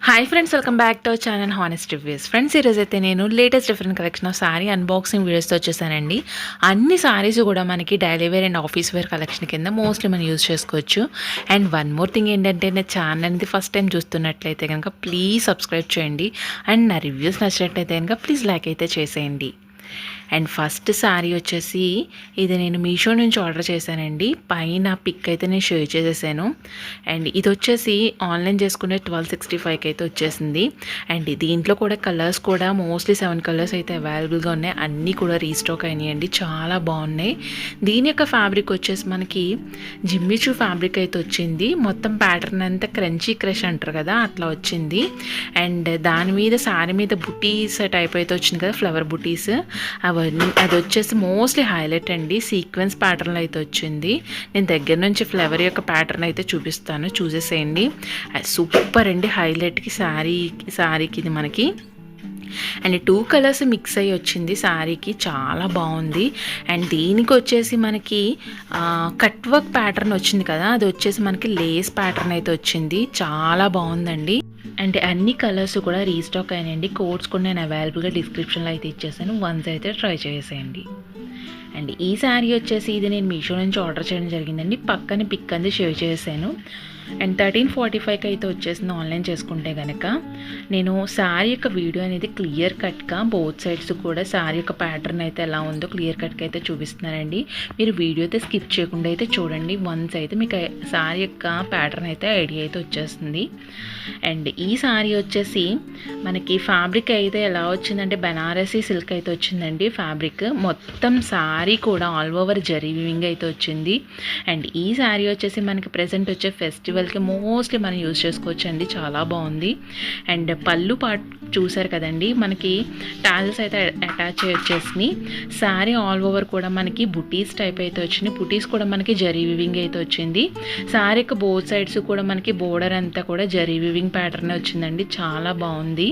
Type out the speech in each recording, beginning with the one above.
Hi friends, welcome back to our channel honest reviews. Friends, ఈరోజు అయితే నేను latest different collection of sari unboxing వీడియోస్తో వచ్చేసానండి. అన్ని సారీస్ కూడా మనకి daily wear and office wear collection కింద మోస్ట్లీ మనం యూజ్ చేసుకోవచ్చు. అండ్ వన్ మోర్ థింగ్ ఏంటంటే, నా ఛానల్ అనేది ఫస్ట్ టైం చూస్తున్నట్లయితే కనుక ప్లీజ్ సబ్స్క్రైబ్ చేయండి. అండ్ నా రివ్యూస్ నచ్చినట్లయితే కనుక ప్లీజ్ లైక్ అయితే చేసేయండి. అండ్ ఫస్ట్ శారీ వచ్చేసి ఇది నేను మీషో నుంచి ఆర్డర్ చేశానండి. పైన పిక్ అయితే నేను షేర్ చేసేసాను. అండ్ ఇది వచ్చేసి ఆన్లైన్ చేసుకునే 1265కి అయితే వచ్చేసింది. అండ్ దీంట్లో కూడా కలర్స్ కూడా మోస్ట్లీ 7 కలర్స్ అయితే అవైలబుల్గా ఉన్నాయి. అన్నీ కూడా రీస్టాక్ అయినాయండి, చాలా బాగున్నాయి. దీని యొక్క ఫ్యాబ్రిక్ వచ్చేసి మనకి జిమ్మిచూ ఫ్యాబ్రిక్ అయితే వచ్చింది. మొత్తం ప్యాటర్న్ అంతా క్రంచీ క్రష్ అంటారు కదా, అట్లా వచ్చింది. అండ్ దాని మీద శారీ మీద బుటీస్ టైప్ అయితే వచ్చింది కదా, ఫ్లవర్ బుటీస్. అది వచ్చేసి మోస్ట్లీ హైలైట్ అండి, సీక్వెన్స్ ప్యాటర్న్ అయితే వచ్చింది. నేను దగ్గర నుంచి ఫ్లవర్ యొక్క ప్యాటర్న్ అయితే చూపిస్తాను, చూసేసేయండి. సూపర్ అండి, హైలైట్కి శారీకి ఇది మనకి. అండ్ 2 కలర్స్ మిక్స్ అయ్యి వచ్చింది శారీకి, చాలా బాగుంది. అండ్ దీనికి వచ్చేసి మనకి కట్ వర్క్ ప్యాటర్న్ వచ్చింది కదా, అది వచ్చేసి మనకి లేస్ ప్యాటర్న్ అయితే వచ్చింది, చాలా బాగుందండి. అండ్ అన్ని కలర్స్ కూడా రీస్టాక్ అయినాయండి. కోడ్స్ కూడా నేను అవైలబుల్గా డిస్క్రిప్షన్లో అయితే ఇచ్చేసాను, వన్స్ అయితే ట్రై చేసేయండి. అండ్ ఈ శారీ వచ్చేసి ఇది నేను మీషో నుంచి ఆర్డర్ చేయడం జరిగిందండి. పక్కన పిక్ అనేది షేర్ చేశాను. అండ్ 1345కి అయితే వచ్చేసింది ఆన్లైన్ చేసుకుంటే కనుక. నేను శారీ యొక్క వీడియో అనేది క్లియర్ కట్గా బోత్ సైడ్స్ కూడా శారీ యొక్క ప్యాటర్న్ అయితే ఎలా ఉందో క్లియర్ కట్గా అయితే చూపిస్తున్నానండి. మీరు వీడియో అయితే స్కిప్ చేయకుండా అయితే చూడండి, వన్స్ అయితే మీకు శారీ యొక్క ప్యాటర్న్ అయితే ఐడియా అయితే వచ్చేస్తుంది. అండ్ ఈ శారీ వచ్చేసి మనకి ఫ్యాబ్రిక్ అయితే ఎలా వచ్చిందంటే బనారసీ సిల్క్ అయితే వచ్చిందండి. ఫ్యాబ్రిక్ మొత్తం శారీ కూడా ఆల్ ఓవర్ జరీ వీవింగ్ అయితే వచ్చింది. అండ్ ఈ శారీ వచ్చేసి మనకి ప్రెసెంట్ వచ్చే ఫెస్టివల్కి మోస్ట్లీ మనం యూజ్ చేసుకోవచ్చు అండి, చాలా బాగుంది. అండ్ పళ్ళు పార్ట్ చూసారు కదండి, మనకి టాజల్స్ అయితే అటాచ్ వచ్చేసి శారీ ఆల్ ఓవర్ కూడా మనకి బుటీస్ టైప్ అయితే వచ్చింది. బుటీస్ కూడా మనకి జరీ వివింగ్ అయితే వచ్చింది. శారీ యొక్క బోత్ సైడ్స్ కూడా మనకి బోర్డర్ అంతా కూడా జరీ వివింగ్ ప్యాటర్న్ వచ్చిందండి, చాలా బాగుంది.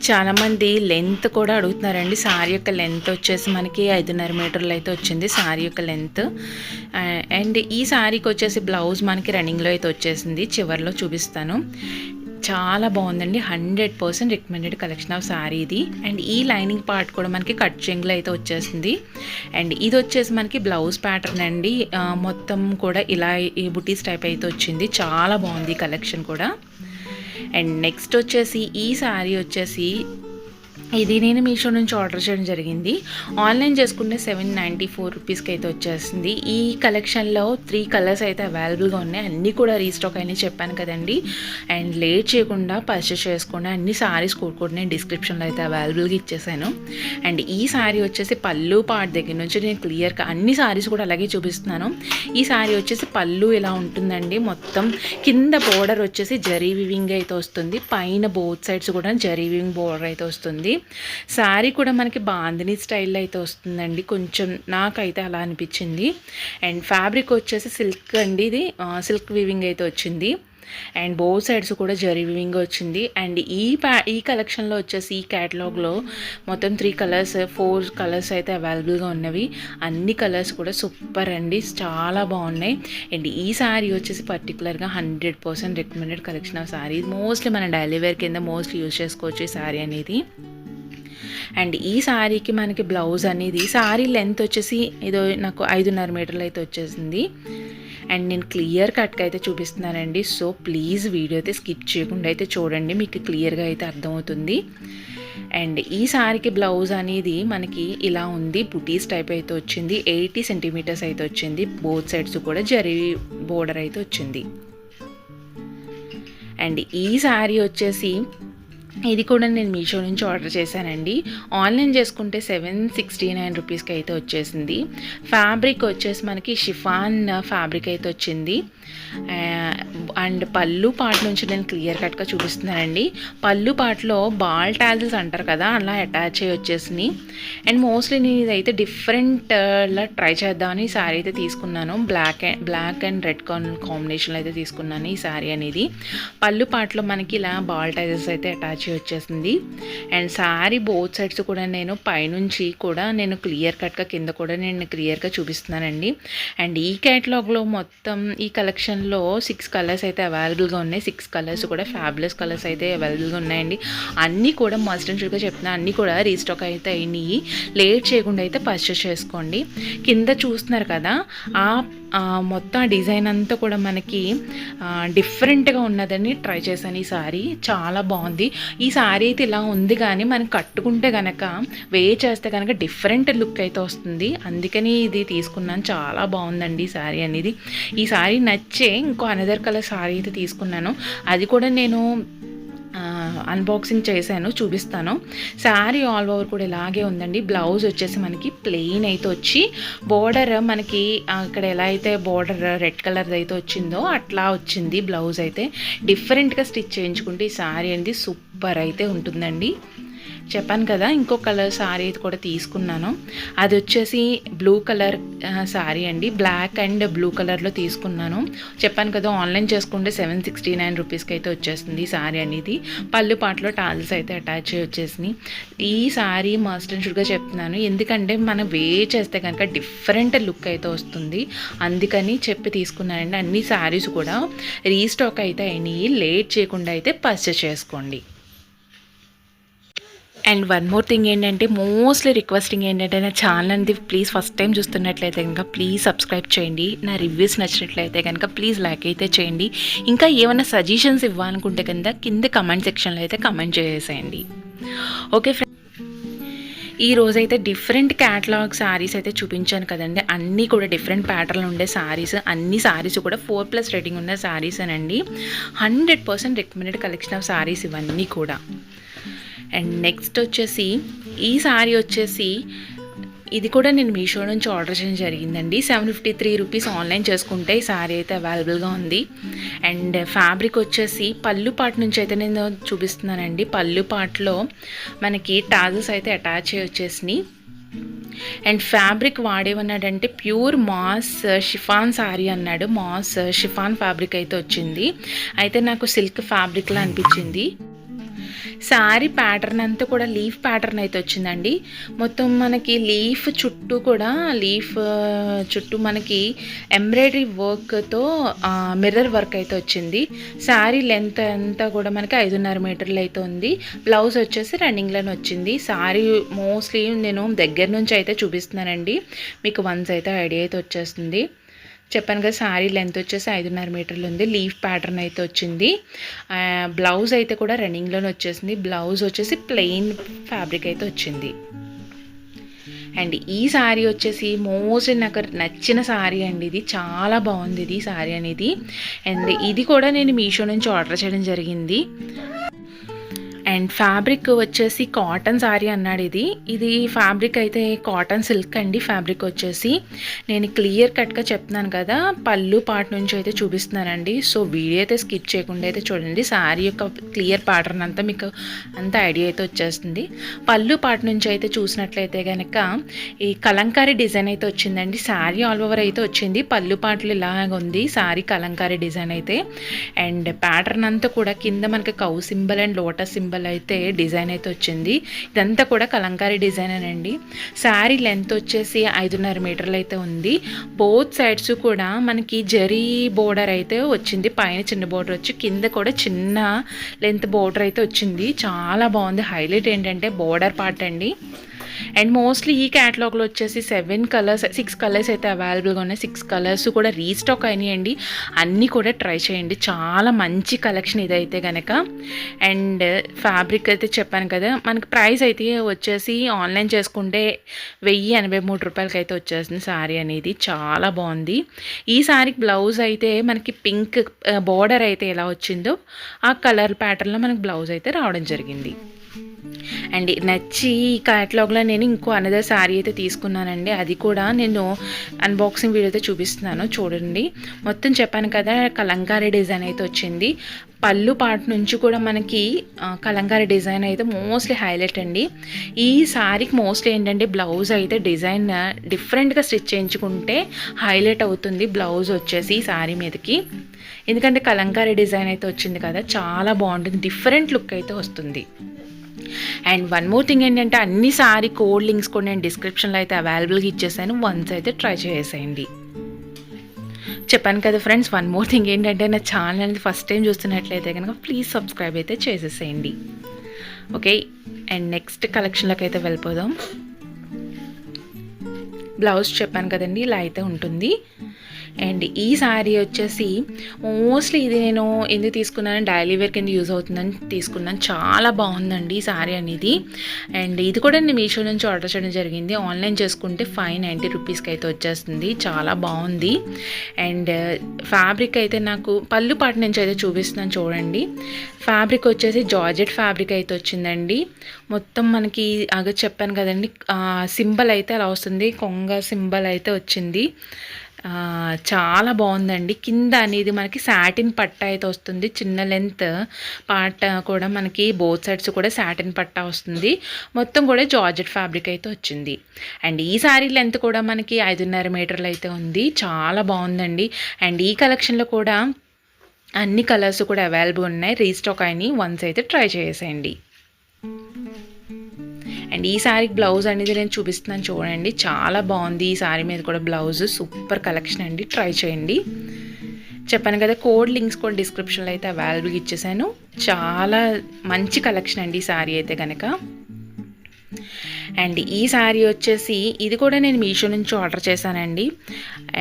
చాలామంది లెంత్ కూడా అడుగుతున్నారండి. శారీ యొక్క లెంత్ వచ్చేసి మనకి 5.5 మీటర్లు అయితే వచ్చింది శారీ యొక్క లెంత్. అండ్ ఈ శారీకి వచ్చేసి బ్లౌజ్ మనకి రన్నింగ్లో అయితే వచ్చేసింది, చివరిలో చూపిస్తాను. చాలా బాగుందండి, 100% రికమెండెడ్ కలెక్షన్ ఆఫ్ శారీ ఇది. అండ్ ఈ లైనింగ్ పార్ట్ కూడా మనకి కట్ చెంగులో అయితే వచ్చేసింది. అండ్ ఇది వచ్చేసి మనకి బ్లౌజ్ ప్యాటర్న్ అండి, మొత్తం కూడా ఇలా ఈ బుటీస్ టైప్ అయితే వచ్చింది, చాలా బాగుంది కలెక్షన్ కూడా. అండ్ నెక్స్ట్ వచ్చేసి ఈ శారీ వచ్చేసి ఇది నేను మీషో నుంచి ఆర్డర్ చేయడం జరిగింది. ఆన్లైన్ చేసుకుంటే 794 రూపీస్కి అయితే వచ్చేసింది. ఈ కలెక్షన్లో 3 కలర్స్ అయితే అవైలబుల్గా ఉన్నాయి, అన్నీ కూడా రీస్టాక్ అయినాయి చెప్పాను కదండి. అండ్ లేట్ చేయకుండా పర్చేస్ చేసుకోండి. అన్ని శారీస్ కూడా నేను డిస్క్రిప్షన్లో అయితే అవైలబుల్గా ఇచ్చేసాను. అండ్ ఈ శారీ వచ్చేసి పళ్ళు పార్ట్ దగ్గర నుంచి నేను క్లియర్గా అన్ని శారీస్ కూడా అలాగే చూపిస్తున్నాను. ఈ శారీ వచ్చేసి పళ్ళు ఇలా ఉంటుందండి, మొత్తం కింద బోర్డర్ వచ్చేసి జరీ వివింగ్ అయితే వస్తుంది, పైన బోత్ సైడ్స్ కూడా జరీ వివింగ్ బోర్డర్ అయితే వస్తుంది. శారీ కూడా మనకి బాందిని స్టైల్లో అయితే వస్తుందండి, కొంచెం నాకైతే అలా అనిపించింది. అండ్ ఫ్యాబ్రిక్ వచ్చేసి సిల్క్ అండి, ఇది సిల్క్ వీవింగ్ అయితే వచ్చింది. అండ్ బోత్ సైడ్స్ కూడా జరీ వీవింగ్ వచ్చింది. అండ్ ఈ కలెక్షన్లో వచ్చేసి ఈ క్యాటలాగ్లో మొత్తం 3 కలర్స్ 4 కలర్స్ అయితే అవైలబుల్గా ఉన్నవి. అన్ని కలర్స్ కూడా సూపర్ అండి, చాలా బాగున్నాయి. అండ్ ఈ శారీ వచ్చేసి పర్టికులర్గా 100% recommended collection of sari. Mostly మన డైలీ వేర్ కింద మోస్ట్లీ యూజ్ చేసుకోవచ్చు ఈ శారీ అనేది. అండ్ ఈ శారీకి మనకి బ్లౌజ్ అనేది శారీ లెంత్ వచ్చేసి ఏదో నాకు 5.5 మీటర్లు అయితే వచ్చేసింది. అండ్ నేను క్లియర్ కట్గా అయితే చూపిస్తున్నానండి, సో ప్లీజ్ వీడియో అయితే స్కిప్ చేయకుండా అయితే చూడండి, మీకు క్లియర్గా అయితే అర్థమవుతుంది. అండ్ ఈ శారీకి బ్లౌజ్ అనేది మనకి ఇలా ఉంది, బుటీస్ టైప్ అయితే వచ్చింది, 80 సెంటీమీటర్స్ అయితే వచ్చింది, బోత్ సైడ్స్ కూడా జరీ బోర్డర్ అయితే వచ్చింది. అండ్ ఈ శారీ వచ్చేసి ఇది కూడా నేను మీషో నుంచి ఆర్డర్ చేశానండి. ఆన్లైన్ చేసుకుంటే 769 రూపీస్కి అయితే వచ్చేసింది. ఫ్యాబ్రిక్ వచ్చేసి మనకి షిఫాన్ ఫ్యాబ్రిక్ అయితే వచ్చింది. అండ్ పళ్ళు పార్ట్ నుంచి నేను క్లియర్ కట్గా చూపిస్తున్నానండి. పళ్ళు పార్ట్లో బాల్ టాజిల్స్ అంటారు కదా, అలా అటాచ్ అయ్యి వచ్చేసింది. అండ్ మోస్ట్లీ నేను ఇదైతే డిఫరెంట్లా ట్రై చేద్దామని ఈ శారీ అయితే తీసుకున్నాను. బ్లాక్ అండ్ రెడ్ కాంబినేషన్లో అయితే తీసుకున్నాను ఈ శారీ అనేది. పళ్ళు పార్ట్లో మనకి ఇలా బాల్ టాజిల్స్ అయితే అటాచ్ వచ్చేసింది. అండ్ శారీ బోత్ సైడ్స్ కూడా నేను పైనుంచి కూడా నేను క్లియర్ కట్గా కింద కూడా నేను క్లియర్గా చూపిస్తున్నానండి. అండ్ ఈ క్యాటలాగ్లో మొత్తం ఈ కలెక్షన్లో 6 కలర్స్ కలర్స్ అయితే అవైలబుల్గా ఉన్నాయి. 6 కలర్స్ కూడా ఫ్యాబులస్ కలర్స్ అయితే అవైలబుల్గా ఉన్నాయండి. అన్నీ కూడా మస్ట్ అండ్ షుడ్గా చెప్తున్నా, అన్నీ కూడా రీస్టాక్ అయితే అయినాయి. లేట్ చేయకుండా అయితే పర్చేస్ చేసుకోండి. కింద చూస్తున్నారు కదా, మొత్తం డిజైన్ అంతా కూడా మనకి డిఫరెంట్గా ఉన్నదని ట్రై చేశాను. ఈ సారీ చాలా బాగుంది. ఈ సారీ అయితే ఇలా ఉంది, కానీ మనం కట్టుకుంటే కనుక చేస్తే కనుక డిఫరెంట్ లుక్ అయితే వస్తుంది. అందుకని ఇది తీసుకున్నాను. చాలా బాగుందండి ఈ సారీ అనేది. ఈ సారీ నచ్చే ఇంకో అనదర్ కలర్ సారీ అయితే తీసుకున్నాను. అది కూడా నేను అన్బాక్సింగ్ చేశాను, చూపిస్తాను. శారీ ఆల్ ఓవర్ కూడా ఇలాగే ఉందండి. బ్లౌజ్ వచ్చేసి మనకి ప్లెయిన్ అయితే వచ్చి బోర్డర్ మనకి అక్కడ ఎలా అయితే బోర్డర్ రెడ్ కలర్ అయితే వచ్చిందో అట్లా వచ్చింది. బ్లౌజ్ అయితే డిఫరెంట్గా స్టిచ్ చేయించుకుంటే ఈ శారీ అనేది సూపర్ అయితే ఉంటుందండి. చెప్పాను కదా, ఇంకో కలర్ శారీ అయితే కూడా తీసుకున్నాను. అది వచ్చేసి బ్లూ కలర్ శారీ అండి. బ్లాక్ అండ్ బ్లూ కలర్లో తీసుకున్నాను. చెప్పాను కదా, ఆన్లైన్ చేసుకుంటే 769 రూపీస్కి అయితే వచ్చేస్తుంది ఈ శారీ అనేది. పళ్ళు పాటలో టాల్స్ అయితే అటాచ్ వచ్చేసినాయి. ఈ శారీ మస్ట్ అండ్ షుడ్గా చెప్తున్నాను, ఎందుకంటే మనం చేస్తే కనుక డిఫరెంట్ లుక్ అయితే వస్తుంది. అందుకని చెప్పి తీసుకున్నానండి. అన్ని శారీస్ కూడా రీస్టాక్ అయితే అయినాయి. లేట్ చేయకుండా అయితే పర్చేస్ చేసుకోండి. అండ్ వన్ మోర్ థింగ్ ఏంటంటే, మోస్ట్లీ రిక్వెస్టింగ్ ఏంటంటే, నా ఛానల్ అనేది ప్లీజ్ ఫస్ట్ టైం చూస్తున్నట్లయితే కనుక ప్లీజ్ సబ్స్క్రైబ్ చేయండి. నా రివ్యూస్ నచ్చినట్లయితే కనుక ప్లీజ్ లైక్ అయితే చేయండి. ఇంకా ఏమైనా సజెషన్స్ ఇవ్వాలనుకుంటే కనుక కింద కమెంట్ సెక్షన్లో అయితే కమెంట్ చేసేయండి. ఓకే ఫ్రెండ్స్, ఈ రోజైతే డిఫరెంట్ క్యాటలాగ్ శారీస్ అయితే చూపించాను కదండి. అన్నీ కూడా డిఫరెంట్ ప్యాటర్న్లు ఉండే శారీస్, అన్ని శారీస్ కూడా 4+ రేటింగ్ ఉన్న శారీస్ అనండి. 100% రికమెండెడ్ కలెక్షన్ ఆఫ్ శారీస్ ఇవన్నీ కూడా. అండ్ నెక్స్ట్ వచ్చేసి ఈ శారీ వచ్చేసి ఇది కూడా నేను మీషో నుంచి ఆర్డర్ చేయడం జరిగిందండి. 753 రూపీస్ ఆన్లైన్ చేసుకుంటే ఈ శారీ అయితే అవైలబుల్గా ఉంది. అండ్ ఫ్యాబ్రిక్ వచ్చేసి పళ్ళు పాటు నుంచి అయితే నేను చూపిస్తున్నానండి. పళ్ళు పాటలో మనకి టాజల్స్ అయితే అటాచ్ అయ్యి వచ్చేసినాయి. అండ్ ఫ్యాబ్రిక్ వాడేమన్నాడంటే ప్యూర్ మాస్ షిఫాన్ శారీ అన్నాడు. మాస్ షిఫాన్ ఫ్యాబ్రిక్ అయితే వచ్చింది. అయితే నాకు సిల్క్ ఫ్యాబ్రిక్లా అనిపించింది. శారీ ప్యాటర్న్ అంతా కూడా లీఫ్ ప్యాటర్న్ అయితే వచ్చిందండి. మొత్తం మనకి లీఫ్ చుట్టూ మనకి ఎంబ్రాయిడరీ వర్క్తో మిర్రర్ వర్క్ అయితే వచ్చింది. శారీ లెంత్ అంతా కూడా మనకి 5.5 మీటర్లు అయితే ఉంది. బ్లౌజ్ వచ్చేసి రన్నింగ్లోనే వచ్చింది. శారీ మోస్ట్లీ నేను దగ్గర నుంచి అయితే చూపిస్తున్నానండి, మీకు వన్స్ అయితే ఐడియా అయితే వచ్చేస్తుంది. చెప్పాను కదా, శారీ లెంత్ వచ్చేసి 5.5 మీటర్లు ఉంది. లీఫ్ ప్యాటర్న్ అయితే వచ్చింది. బ్లౌజ్ అయితే కూడా రన్నింగ్లోనే వచ్చేసింది. బ్లౌజ్ వచ్చేసి ప్లెయిన్ ఫ్యాబ్రిక్ అయితే వచ్చింది. అండ్ ఈ శారీ వచ్చేసి మోస్ట్లీ నాకు నచ్చిన శారీ అండి. ఇది చాలా బాగుంది ఇది శారీ అనేది. అండ్ ఇది కూడా నేను మీషో నుంచి ఆర్డర్ చేయడం జరిగింది. అండ్ ఫ్యాబ్రిక్ వచ్చేసి కాటన్ శారీ అన్నాడు. ఇది ఫ్యాబ్రిక్ అయితే కాటన్ సిల్క్ అండి. ఫ్యాబ్రిక్ వచ్చేసి నేను క్లియర్ కట్గా చెప్తున్నాను కదా, పళ్ళు పార్ట్ నుంచి అయితే చూపిస్తున్నానండి. సో వీడియో అయితే స్కిప్ చేయకుండా అయితే చూడండి. శారీ యొక్క క్లియర్ ప్యాటర్న్ అంతా మీకు అంత ఐడియా అయితే వచ్చేస్తుంది. పళ్ళు పార్ట్ నుంచి అయితే చూసినట్లయితే కనుక ఈ కలంకారీ డిజైన్ అయితే వచ్చిందండి. శారీ ఆల్ ఓవర్ అయితే వచ్చింది. పళ్ళు పాటలు ఇలాగ ఉంది శారీ కలంకారీ డిజైన్ అయితే. అండ్ ప్యాటర్న్ అంతా కూడా కింద మనకి cow symbol and lotus symbol అయితే డిజైన్ అయితే వచ్చింది. ఇదంతా కూడా కలంకారీ డిజైన్ అండి. శారీ లెంత్ వచ్చేసి 5.5 మీటర్లు అయితే ఉంది. బోత్ సైడ్స్ కూడా మనకి జరీ బోర్డర్ అయితే వచ్చింది. పైన చిన్న బోర్డర్ వచ్చి కింద కూడా చిన్న లెంత్ బోర్డర్ అయితే వచ్చింది. చాలా బాగుంది. హైలైట్ ఏంటంటే బోర్డర్ పార్ట్ అండి. అండ్ మోస్ట్లీ ఈ క్యాటలాగ్లో వచ్చేసి 6 కలర్స్ అయితే అవైలబుల్గా ఉన్నాయి. 6 కలర్స్ కూడా రీస్టాక్ అయినాయండి. అన్నీ కూడా ట్రై చేయండి. చాలా మంచి కలెక్షన్ ఇదైతే కనుక. అండ్ ఫ్యాబ్రిక్ అయితే చెప్పాను కదా, మనకి ప్రైస్ అయితే వచ్చేసి ఆన్లైన్ చేసుకుంటే 1083 రూపాయలకి అయితే వచ్చేసింది శారీ అనేది. చాలా బాగుంది. ఈ శారీకి బ్లౌజ్ అయితే మనకి పింక్ బోర్డర్ అయితే ఎలా వచ్చిందో ఆ కలర్ ప్యాటర్న్లో మనకి బ్లౌజ్ అయితే రావడం జరిగింది. అండ్ నచ్చి ఈ క్యాటలాగ్లో నేను ఇంకో అనదర్ శారీ అయితే తీసుకున్నానండి. అది కూడా నేను అన్బాక్సింగ్ వీడియో అయితే చూపిస్తున్నాను చూడండి. మొత్తం చెప్పాను కదా, కలంకారీ డిజైన్ అయితే వచ్చింది. పళ్ళు పార్ట్ నుంచి కూడా మనకి కలంకారీ డిజైన్ అయితే మోస్ట్లీ హైలైట్ అండి. ఈ శారీకి మోస్ట్లీ ఏంటంటే బ్లౌజ్ అయితే డిజైన్ డిఫరెంట్గా స్టిచ్ చేయించుకుంటే హైలైట్ అవుతుంది బ్లౌజ్ వచ్చేసి శారీ మీదకి. ఎందుకంటే కలంకారీ డిజైన్ అయితే వచ్చింది కదా, చాలా బాగుంటుంది. డిఫరెంట్ లుక్ అయితే వస్తుంది. అండ్ వన్ మోర్ థింగ్ ఏంటంటే, అన్ని సారీ కోడ్ లింక్స్ కూడా నేను డిస్క్రిప్షన్లో అయితే అవైలబుల్గా ఇచ్చేసాను. వన్స్ అయితే ట్రై చేసేయండి. చెప్పాను కదా ఫ్రెండ్స్, వన్ మోర్ థింగ్ ఏంటంటే నా ఛానల్ అనేది ఫస్ట్ టైం చూస్తున్నట్లయితే కనుక ప్లీజ్ సబ్స్క్రైబ్ అయితే చేసేసేయండి. ఓకే, అండ్ నెక్స్ట్ కలెక్షన్లోకి అయితే వెళ్ళిపోదాం. బ్లౌజ్ చెప్పాను కదండి, ఇలా అయితే ఉంటుంది. అండ్ ఈ శారీ వచ్చేసి మోస్ట్లీ ఇది నేను ఎందుకు తీసుకున్నాను, డైలీ వేర్ కింద యూజ్ అవుతుందని తీసుకున్నాను. చాలా బాగుందండి ఈ శారీ అనేది. అండ్ ఇది కూడా నేను మీషో నుంచి ఆర్డర్ చేయడం జరిగింది. ఆన్లైన్ చేసుకుంటే 590 రూపీస్కి అయితే వచ్చేస్తుంది. చాలా బాగుంది. అండ్ ఫ్యాబ్రిక్ అయితే నాకు పళ్ళు పాటు నుంచి అయితే చూపిస్తున్నాను చూడండి. ఫ్యాబ్రిక్ వచ్చేసి జార్జెట్ ఫ్యాబ్రిక్ అయితే వచ్చిందండి. మొత్తం మనకి చెప్పాను కదండి, సింబల్ అయితే అలా వస్తుంది, కొంగ సింబల్ అయితే వచ్చింది. చాలా బాగుందండి. కింద అనేది మనకి సాటిన్ పట్ట అయితే వస్తుంది. చిన్న లెంత్ పార్ట్ కూడా మనకి బోత్ సైడ్స్ కూడా సాటిన్ పట్ట వస్తుంది. మొత్తం కూడా జార్జెట్ ఫ్యాబ్రిక్ అయితే వచ్చింది. అండ్ ఈ శారీ లెంత్ కూడా మనకి 5.5 మీటర్లు అయితే ఉంది. చాలా బాగుందండి. అండ్ ఈ కలెక్షన్లో కూడా అన్ని కలర్స్ కూడా అవైలబుల్ ఉన్నాయి. రీస్టాక్ అయినాయి, వన్స్ అయితే ట్రై చేసేయండి. అండ్ ఈ శారీకి బ్లౌజ్ అనేది నేను చూపిస్తున్నాను చూడండి. చాలా బాగుంది. ఈ శారీ మీద కూడా బ్లౌజ్ సూపర్ కలెక్షన్ అండి, ట్రై చేయండి. చెప్పాను కదా, కోడ్ లింక్స్ కూడా డిస్క్రిప్షన్లో అయితే అవైలబుల్గా ఇచ్చేసాను. చాలా మంచి కలెక్షన్ అండి ఈ శారీ అయితే కనుక. అండ్ ఈ శారీ వచ్చేసి ఇది కూడా నేను మీషో నుంచి ఆర్డర్ చేశానండి.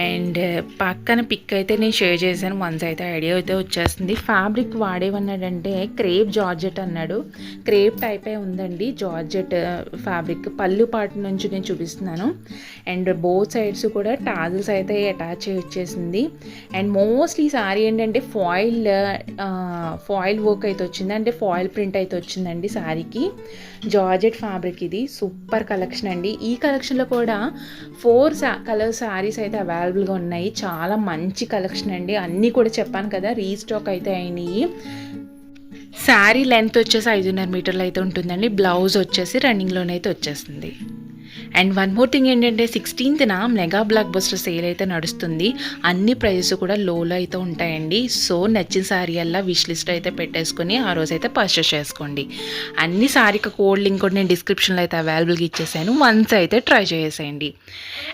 అండ్ పక్కన పిక్ అయితే నేను షేర్ చేశాను, వన్స్ అయితే ఐడియా అయితే వచ్చేస్తుంది. ఫ్యాబ్రిక్ వాడేవన్నాడంటే క్రేప్ జార్జెట్ అన్నాడు. క్రేప్ టైపే ఉందండి జార్జెట్ ఫ్యాబ్రిక్. పళ్ళు పాటు నుంచి నేను చూపిస్తున్నాను. అండ్ బోత్ సైడ్స్ కూడా టాజిల్స్ అయితే అటాచ్ వచ్చేసింది. అండ్ మోస్ట్లీ ఈ శారీ ఏంటంటే ఫాయిల్ వర్క్ అయితే వచ్చింది, అంటే ఫాయిల్ ప్రింట్ అయితే వచ్చిందండి శారీకి. జార్జెట్ ఫ్యాబ్రిక్ ఇది సూపర్ కలెక్షన్ అండి. ఈ కలెక్షన్లో కూడా 4 కలర్ శారీస్ అయితే అవైలబుల్గా ఉన్నాయి. చాలా మంచి కలెక్షన్ అండి. అన్నీ కూడా చెప్పాను కదా రీస్టాక్ అయితే అయినాయి. శారీ లెంత్ వచ్చేసి 5.5 మీటర్లు అయితే ఉంటుందండి. బ్లౌజ్ వచ్చేసి రన్నింగ్లోనైతే వచ్చేస్తుంది. అండ్ వన్ మోర్ థింగ్ ఏంటంటే 16th mega block buster sale అయితే నడుస్తుంది. అన్ని ప్రైజెస్ కూడా లోలో అయితే ఉంటాయండి. సో నచ్చిన శారీ అలా విష్ లిస్ట్ అయితే పెట్టేసుకొని ఆ రోజు అయితే పర్చేస్ చేసుకోండి. అన్ని శారీకి కోడ్ లింక్ కూడా నేను డిస్క్రిప్షన్లో అయితే అవైలబుల్గా ఇచ్చేసాను, వన్స్ అయితే ట్రై చేసేయండి.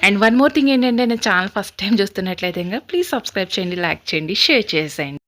అండ్ వన్ మోర్ థింగ్ ఏంటంటే నేను ఛానల్ ఫస్ట్ టైం చూస్తున్నట్లయితే ఇంకా ప్లీజ్ సబ్స్క్రైబ్ చేయండి, లైక్ చేయండి, షేర్ చేసేయండి.